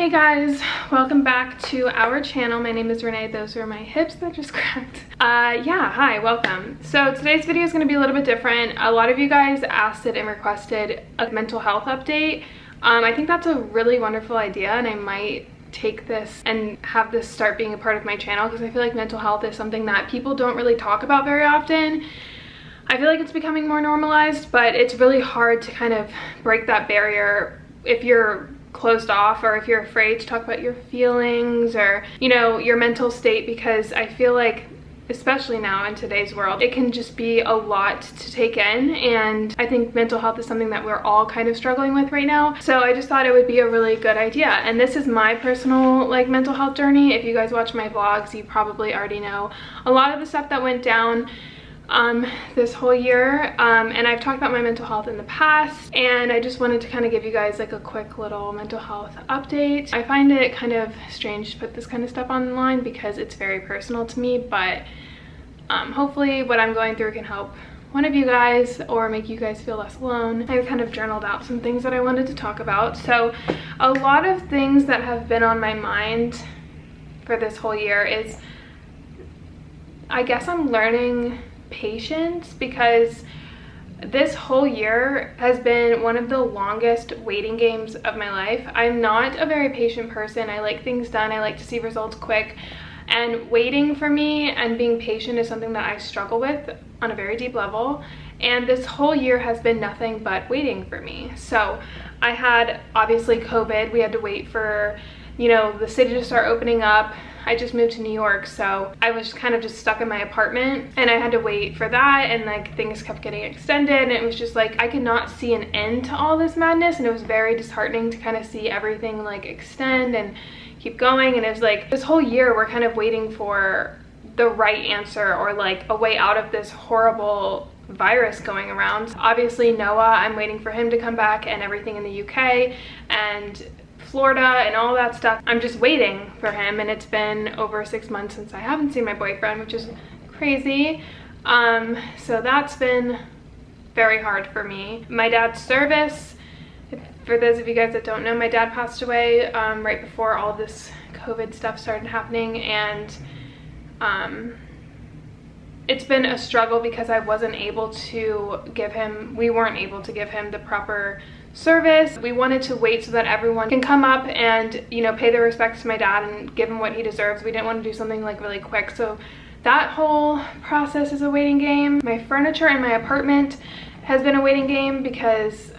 Hey guys, welcome back to our channel. My name is Renee. Those are my hips that just cracked. Yeah, hi, welcome. So today's video is going to be a little bit different. A lot of you guys asked it and requested a mental health update. I think that's a really wonderful idea, and I might take this and have this start being a part of my channel because I feel like mental health is something that people don't really talk about very often. I feel like it's becoming more normalized, but it's really hard to kind of break that barrier if you're closed off or if you're afraid to talk about your feelings or, you know, your mental state, because I feel like, especially now in today's world, it can just be a lot to take in, and I think mental health is something that we're all kind of struggling with right now. So I just thought it would be a really good idea, and this is my personal mental health journey. If you guys watch my vlogs, you probably already know a lot of the stuff that went down this whole year, and I've talked about my mental health in the past, and I just wanted to kind of give you guys like a quick little mental health update. I find it kind of strange to put this kind of stuff online because it's very personal to me, but hopefully what I'm going through can help one of you guys or make you guys feel less alone. I've kind of journaled out some things that I wanted to talk about. So a lot of things that have been on my mind for this whole year is, I guess I'm learning patience, because this whole year has been one of the longest waiting games of my life. I'm not a very patient person. I like things done. I like to see results quick, and waiting for me and being patient is something that I struggle with on a very deep level, and this whole year has been nothing but waiting for me. So I had, obviously, COVID. We had to wait for, you know, the city to start opening up. I just moved to New York, so I was kind of just stuck in my apartment, and I had to wait for that, and like things kept getting extended, and it was just like I could not see an end to all this madness, and it was very disheartening to kind of see everything like extend and keep going. And it was like this whole year we're kind of waiting for the right answer or like a way out of this horrible virus going around. Obviously Noah, I'm waiting for him to come back, and everything in the UK and Florida and all that stuff. I'm just waiting for him, and it's been over 6 months since I haven't seen my boyfriend, which is crazy. So that's been very hard for me. My dad's service, for those of you guys that don't know, my dad passed away right before all this COVID stuff started happening, and it's been a struggle because I wasn't able to give him, we weren't able to give him the proper service. We wanted to wait so that everyone can come up and, you know, pay their respects to my dad and give him what he deserves. We didn't want to do something like really quick, so that whole process is a waiting game. My furniture in my apartment has been a waiting game because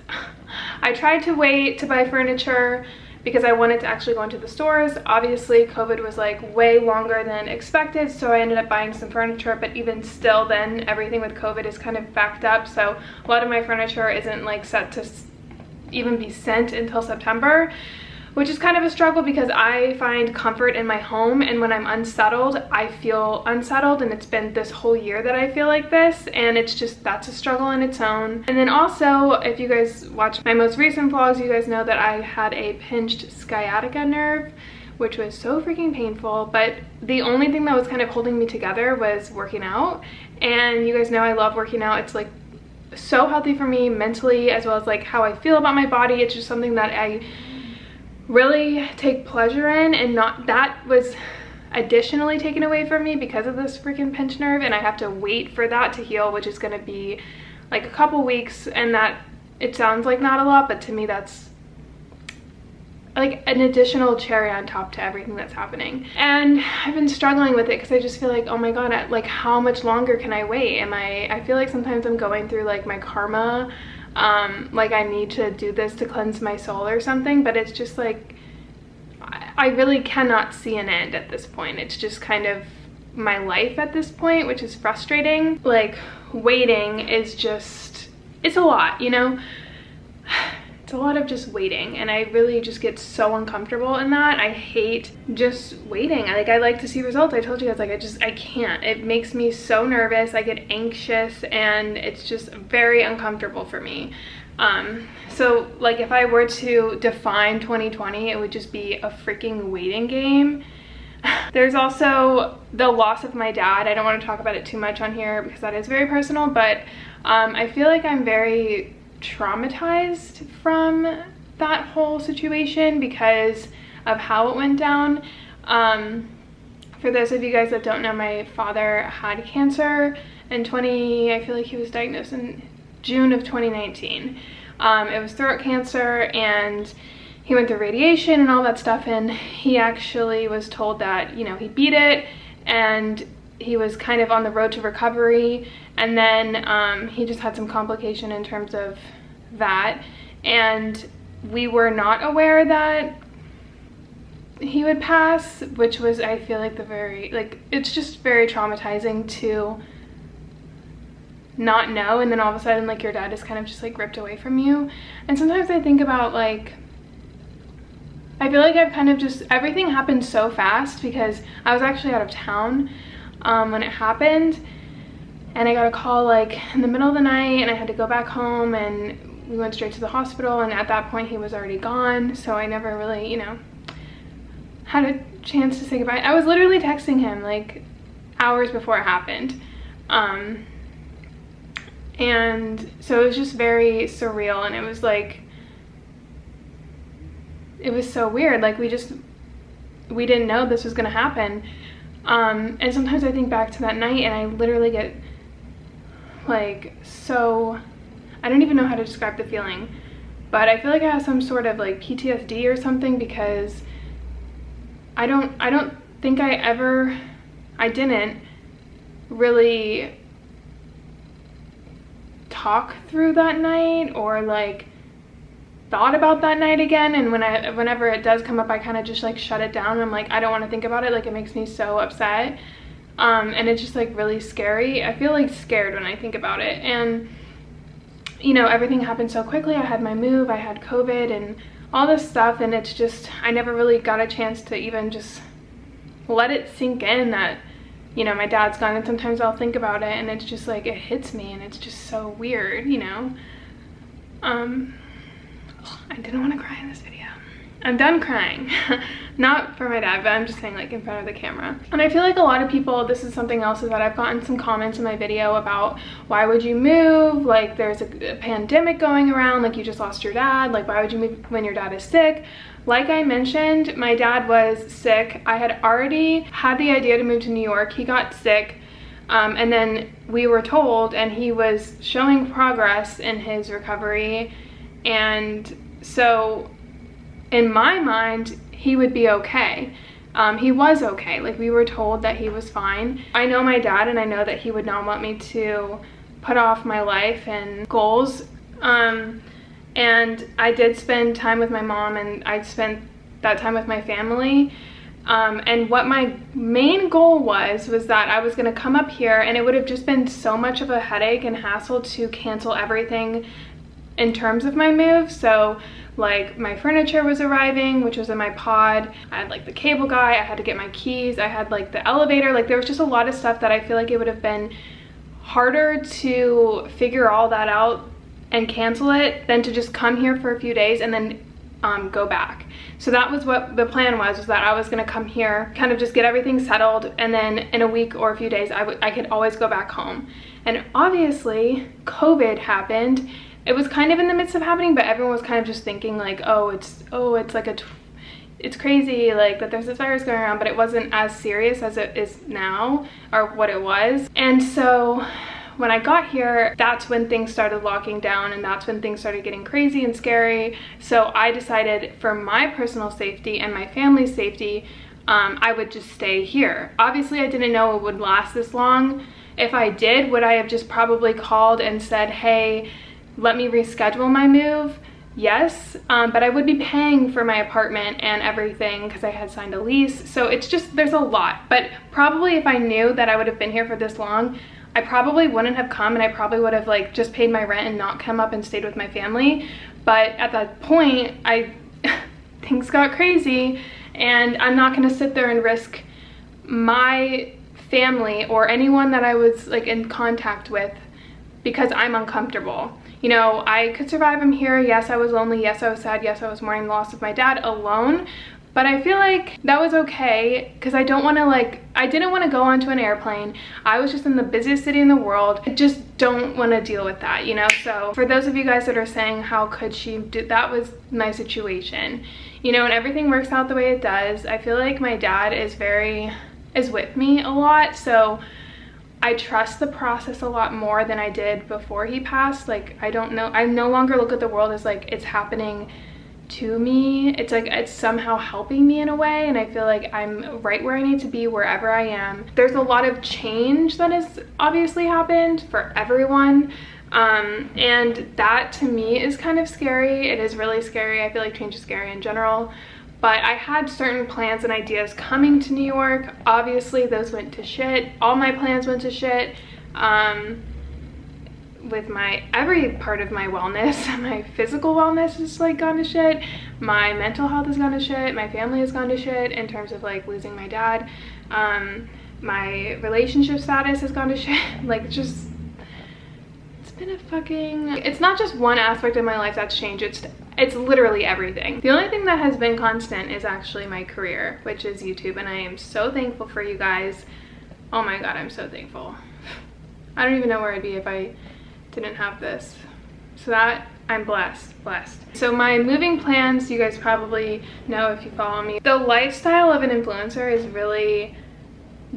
I tried to wait to buy furniture because I wanted to actually go into the stores. Obviously COVID was like way longer than expected, so I ended up buying some furniture, but even still then everything with COVID is kind of backed up, so a lot of my furniture isn't like set to even be sent until September, which is kind of a struggle because I find comfort in my home, and when I'm unsettled, I feel unsettled, and it's been this whole year that I feel like this, and it's just, that's a struggle in its own. And then also, if you guys watch my most recent vlogs, you guys know that I had a pinched sciatica nerve, which was so freaking painful, but the only thing that was kind of holding me together was working out. And you guys know I love working out. It's like so healthy for me mentally, as well as like how I feel about my body. It's just something that I really take pleasure in, and not, that was additionally taken away from me because of this freaking pinched nerve, and I have to wait for that to heal, which is going to be like a couple weeks. And that, it sounds like not a lot, but to me that's like an additional cherry on top to everything that's happening. And I've been struggling with it because I just feel like, oh my god, like how much longer can I wait? I feel like sometimes I'm going through like my karma, like I need to do this to cleanse my soul or something, but it's just like I really cannot see an end at this point. It's just kind of my life at this point, which is frustrating. Like waiting is just, it's a lot, you know? It's a lot of just waiting, and I really just get so uncomfortable in that. I hate just waiting. I like to see results. I told you guys, like I can't. It makes me so nervous. I get anxious, and it's just very uncomfortable for me. So like if I were to define 2020, it would just be a freaking waiting game. There's also the loss of my dad. I don't want to talk about it too much on here because that is very personal, but I feel like I'm very traumatized from that whole situation because of how it went down. For those of you guys that don't know, my father had cancer in I feel like he was diagnosed in June of 2019. It was throat cancer, and he went through radiation and all that stuff, and he actually was told that, you know, he beat it and he was kind of on the road to recovery, and then he just had some complication in terms of that, and we were not aware that he would pass, which was, I feel like, it's just very traumatizing to not know, and then all of a sudden, like, your dad is kind of just like ripped away from you. And sometimes I think about, like, I feel like I've kind of just, everything happened so fast because I was actually out of town when it happened, and I got a call like in the middle of the night, and I had to go back home, and we went straight to the hospital, and at that point he was already gone, so I never really, you know, had a chance to say goodbye. I was literally texting him like hours before it happened, and so it was just very surreal, and it was like, it was so weird. Like, we didn't know this was gonna happen. And sometimes I think back to that night and I literally get like, so I don't even know how to describe the feeling, but I feel like I have some sort of like PTSD or something, because I don't think I didn't really talk through that night or like thought about that night again, and whenever it does come up, I kind of just like shut it down. I'm like, I don't want to think about it, like it makes me so upset, and it's just like really scary. I feel like scared when I think about it, and you know, everything happened so quickly. I had my move, I had COVID and all this stuff, and it's just, I never really got a chance to even just let it sink in that, you know, my dad's gone. And sometimes I'll think about it and it's just like, it hits me, and it's just so weird, you know. I didn't want to cry in this video. I'm done crying. Not for my dad, but I'm just saying, like, in front of the camera. And I feel like a lot of people, this is something else, is that I've gotten some comments in my video about, why would you move? Like, there's a pandemic going around, like, you just lost your dad, like, why would you move when your dad is sick? Like I mentioned, my dad was sick. I had already had the idea to move to New York. He got sick, and then we were told, and he was showing progress in his recovery, and so in my mind he would be okay. He was okay. Like, we were told that he was fine. I know my dad, and I know that he would not want me to put off my life and goals, and I did spend time with my mom, and I spent that time with my family, and what my main goal was that I was going to come up here, and it would have just been so much of a headache and hassle to cancel everything in terms of my move. So like, my furniture was arriving, which was in my pod. I had like the cable guy, I had to get my keys, I had like the elevator. Like, there was just a lot of stuff that I feel like it would have been harder to figure all that out and cancel it than to just come here for a few days and then go back. So that was what the plan was that I was gonna come here, kind of just get everything settled, and then in a week or a few days I could always go back home. And obviously COVID happened. It was kind of in the midst of happening, but everyone was kind of just thinking like, it's like it's crazy, like, that there's this virus going around, but it wasn't as serious as it is now, or what it was. And so when I got here, that's when things started locking down, and that's when things started getting crazy and scary. So I decided, for my personal safety and my family's safety, I would just stay here. Obviously, I didn't know it would last this long. If I did, would I have just probably called and said, hey, let me reschedule my move? Yes, but I would be paying for my apartment and everything because I had signed a lease. So it's just, there's a lot. But probably if I knew that I would have been here for this long, I probably wouldn't have come, and I probably would have like just paid my rent and not come up and stayed with my family. But at that point, things got crazy, and I'm not gonna sit there and risk my family or anyone that I was like in contact with because I'm uncomfortable. You know, I could survive them here. Yes, I was lonely. Yes, I was sad. Yes, I was mourning the loss of my dad alone. But I feel like that was okay, because I didn't want to go onto an airplane. I was just in the busiest city in the world. I just don't want to deal with that, you know? So for those of you guys that are saying, how could she do, that was my situation. you know, and everything works out the way it does. I feel like my dad is with me a lot, so I trust the process a lot more than I did before he passed. Like, I no longer look at the world as like it's happening to me. It's like it's somehow helping me in a way, and I feel like I'm right where I need to be wherever I am. There's a lot of change that has obviously happened for everyone, and that to me is kind of scary. It is really scary. I feel like change is scary in general. But I had certain plans and ideas coming to New York. Obviously, those went to shit. All my plans went to shit. With every part of my wellness, my physical wellness has like gone to shit. My mental health has gone to shit. My family has gone to shit in terms of like losing my dad. My relationship status has gone to shit. Like, just, it's been a fucking, it's not just one aspect of my life that's changed. It's literally everything. The only thing that has been constant is actually my career, which is YouTube, and I am so thankful for you guys. Oh my god, I'm so thankful. I don't even know where I'd be if I didn't have this. So that, I'm blessed. So my moving plans, you guys probably know if you follow me. The lifestyle of an influencer is really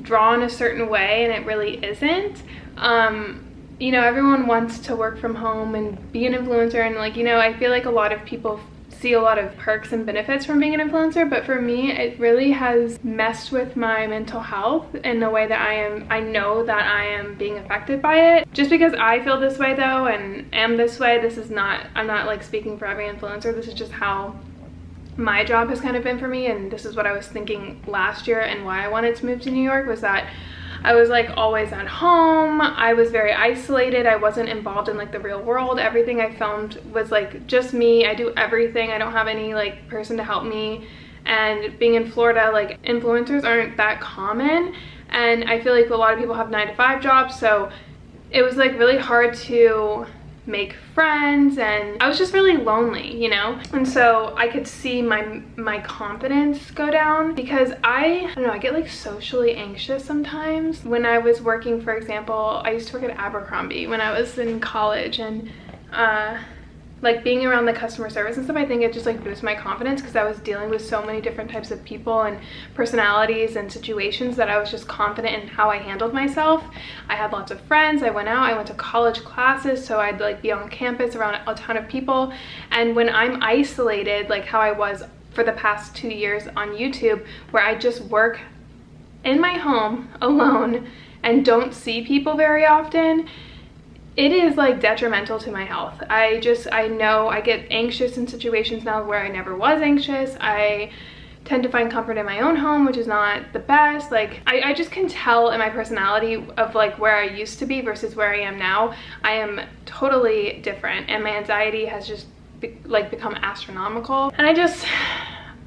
drawn a certain way, and it really isn't. You know, everyone wants to work from home and be an influencer, and like, you know, I feel like a lot of people see a lot of perks and benefits from being an influencer, but for me it really has messed with my mental health in the way that I know that I am being affected by it. Just because I feel this way though and am this way, I'm not like speaking for every influencer. This is just how my job has kind of been for me, and this is what I was thinking last year, and why I wanted to move to New York was that I was like always at home. I was very isolated. I wasn't involved in like the real world. Everything I filmed was like just me. I do everything. I don't have any like person to help me. And being in Florida, like influencers aren't that common. And I feel like a lot of people have 9-to-5 jobs. So it was like really hard to make friends, and I was just really lonely, you know? And so I could see my confidence go down because I don't know, I get like socially anxious sometimes. When I was working, for example, I used to work at Abercrombie when I was in college, and like being around the customer service and stuff, I think it just like boosted my confidence because I was dealing with so many different types of people and personalities and situations that I was just confident in how I handled myself. I had lots of friends. I went out, I went to college classes, so I'd like be on campus around a ton of people. And when I'm isolated, like how I was for the past 2 years on YouTube, where I just work in my home alone and don't see people very often, it is like detrimental to my health. I know I get anxious in situations now where I never was anxious. I tend to find comfort in my own home, which is not the best. Like I just can tell in my personality of like where I used to be versus where I am now. I am totally different, and my anxiety has just become astronomical. And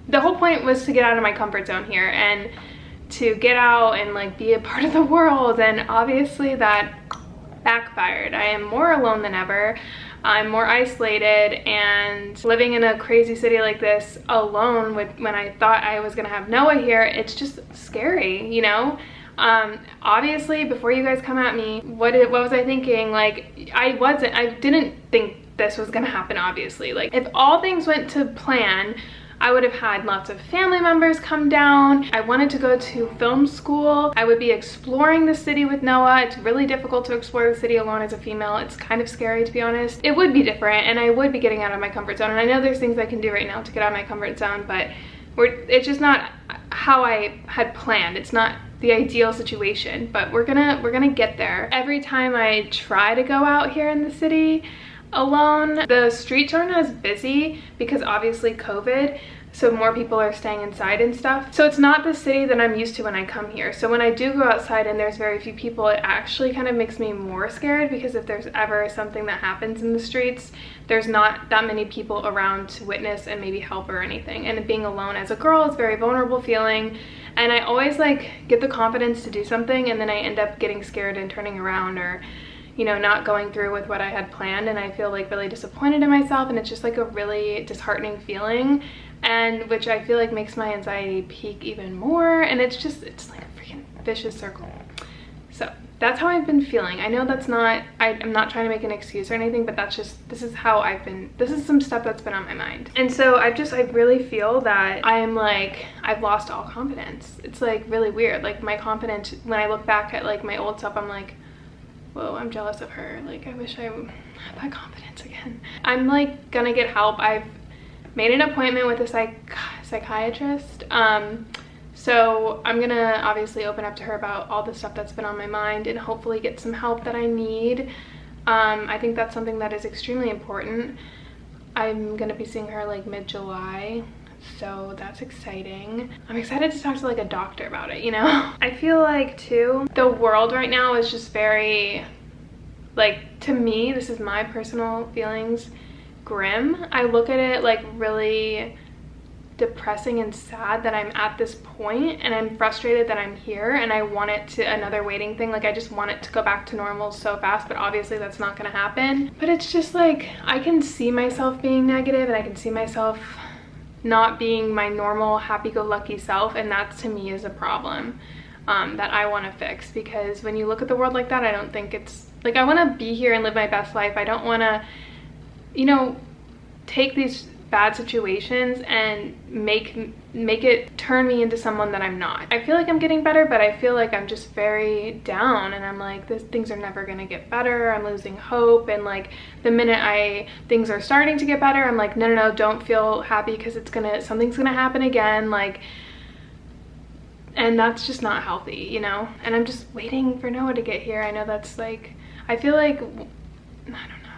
the whole point was to get out of my comfort zone here and to get out and like be a part of the world, and obviously that backfired. I am more alone than ever. I'm more isolated, and living in a crazy city like this alone when I thought I was gonna have Noah here, it's just scary, you know? Obviously, before you guys come at me, what was I thinking? Like, I didn't think this was gonna happen, obviously. Like, if all things went to plan, I would have had lots of family members come down. I wanted to go to film school. I would be exploring the city with Noah. It's really difficult to explore the city alone as a female. It's kind of scary, to be honest. It would be different, and I would be getting out of my comfort zone. And I know there's things I can do right now to get out of my comfort zone, but it's just not how I had planned. It's not the ideal situation, but we're gonna get there. Every time I try to go out here in the city alone, the streets aren't as busy because obviously COVID, so more people are staying inside and stuff. So it's not the city that I'm used to when I come here. So when I do go outside and there's very few people, it actually kind of makes me more scared, because if there's ever something that happens in the streets, there's not that many people around to witness and maybe help or anything. And being alone as a girl is a very vulnerable feeling, and I always like get the confidence to do something, and then I end up getting scared and turning around, or you know, not going through with what I had planned, and I feel like really disappointed in myself, and it's just like a really disheartening feeling, and which I feel like makes my anxiety peak even more, and it's like a freaking vicious circle. So that's how I've been feeling. I know that's not, I'm not trying to make an excuse or anything, but that's just, this is how I've been, this is some stuff that's been on my mind. And so I really feel that I am like, I've lost all confidence. It's like really weird. Like my confidence, when I look back at like my old self, I'm like, whoa, I'm jealous of her. Like I wish I had that confidence again. I'm like gonna get help. I've made an appointment with a psychiatrist. So I'm gonna obviously open up to her about all the stuff that's been on my mind and hopefully get some help that I need. I think that's something that is extremely important. I'm gonna be seeing her like mid-July, so that's exciting. I'm excited to talk to like a doctor about it, you know? I feel like too, the world right now is just very, like, to me, this is my personal feelings, grim. I look at it like really depressing and sad that I'm at this point, and I'm frustrated that I'm here, and I want it to, another waiting thing, like I just want it to go back to normal so fast, but obviously that's not gonna happen. But it's just like, I can see myself being negative and I can see myself not being my normal happy-go-lucky self, and that to me is a problem that I want to fix. Because when you look at the world like that, I don't think it's like, I want to be here and live my best life. I don't want to, you know, take these bad situations and make it turn me into someone that I'm not. I feel like I'm getting better, but I feel like I'm just very down, and I'm like, things are never gonna get better. I'm losing hope, and like the minute things are starting to get better, I'm like, no, don't feel happy because something's gonna happen again, like, and that's just not healthy, you know? And I'm just waiting for Noah to get here. I know that's like, I feel like, I don't know.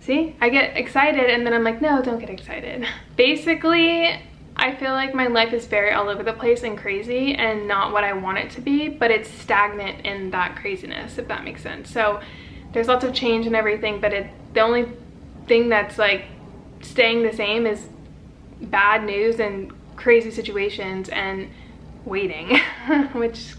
See, I get excited and then I'm like, no, don't get excited. Basically, I feel like my life is very all over the place and crazy and not what I want it to be, but it's stagnant in that craziness, if that makes sense. So there's lots of change and everything, but the only thing that's like staying the same is bad news and crazy situations and waiting, which,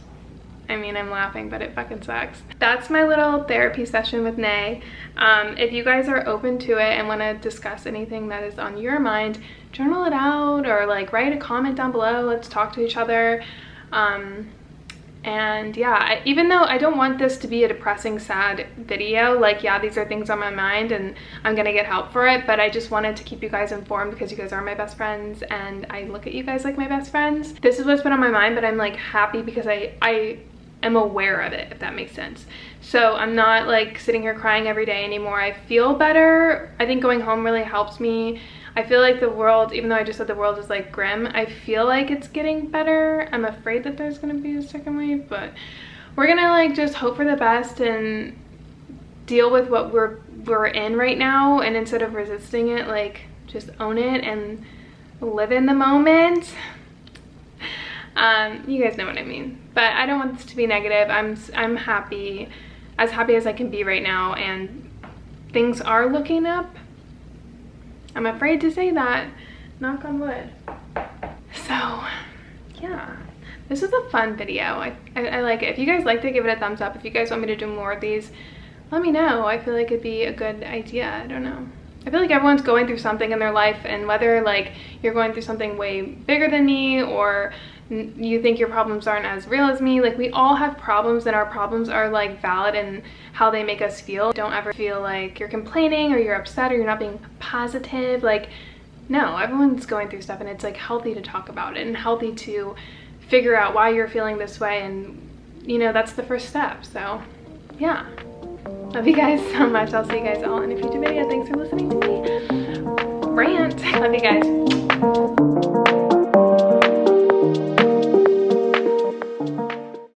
I mean, I'm laughing, but it fucking sucks. That's my little therapy session with Nay. If you guys are open to it and want to discuss anything that is on your mind, journal it out or like write a comment down below. Let's talk to each other. And yeah, even though I don't want this to be a depressing, sad video, like, yeah, these are things on my mind and I'm gonna get help for it, but I just wanted to keep you guys informed because you guys are my best friends and I look at you guys like my best friends. This is what's been on my mind, but I'm like happy because I am aware of it, if that makes sense. So I'm not like sitting here crying every day anymore. I feel better. I think going home really helps me. I feel like the world, even though I just said the world is like grim, I feel like it's getting better. I'm afraid that there's gonna be a second wave, but we're gonna like just hope for the best and deal with what we're in right now, and instead of resisting it, like just own it and live in the moment. You guys know what I mean, but I don't want this to be negative. I'm happy, as happy as I can be right now, and things are looking up. I'm afraid to say that, knock on wood. So yeah, this was a fun video. I like it. If you guys liked it, give it a thumbs up. If you guys want me to do more of these, let me know. I feel like it'd be a good idea. I don't know. I feel like everyone's going through something in their life, and whether like you're going through something way bigger than me or you think your problems aren't as real as me, like we all have problems, and our problems are like valid in how they make us feel. Don't ever feel like you're complaining or you're upset or you're not being positive. Like, no, everyone's going through stuff, and it's like healthy to talk about it and healthy to figure out why you're feeling this way, and you know, that's the first step. So yeah, love you guys so much. I'll see you guys all in a future video. Thanks for listening to me rant. Love you guys.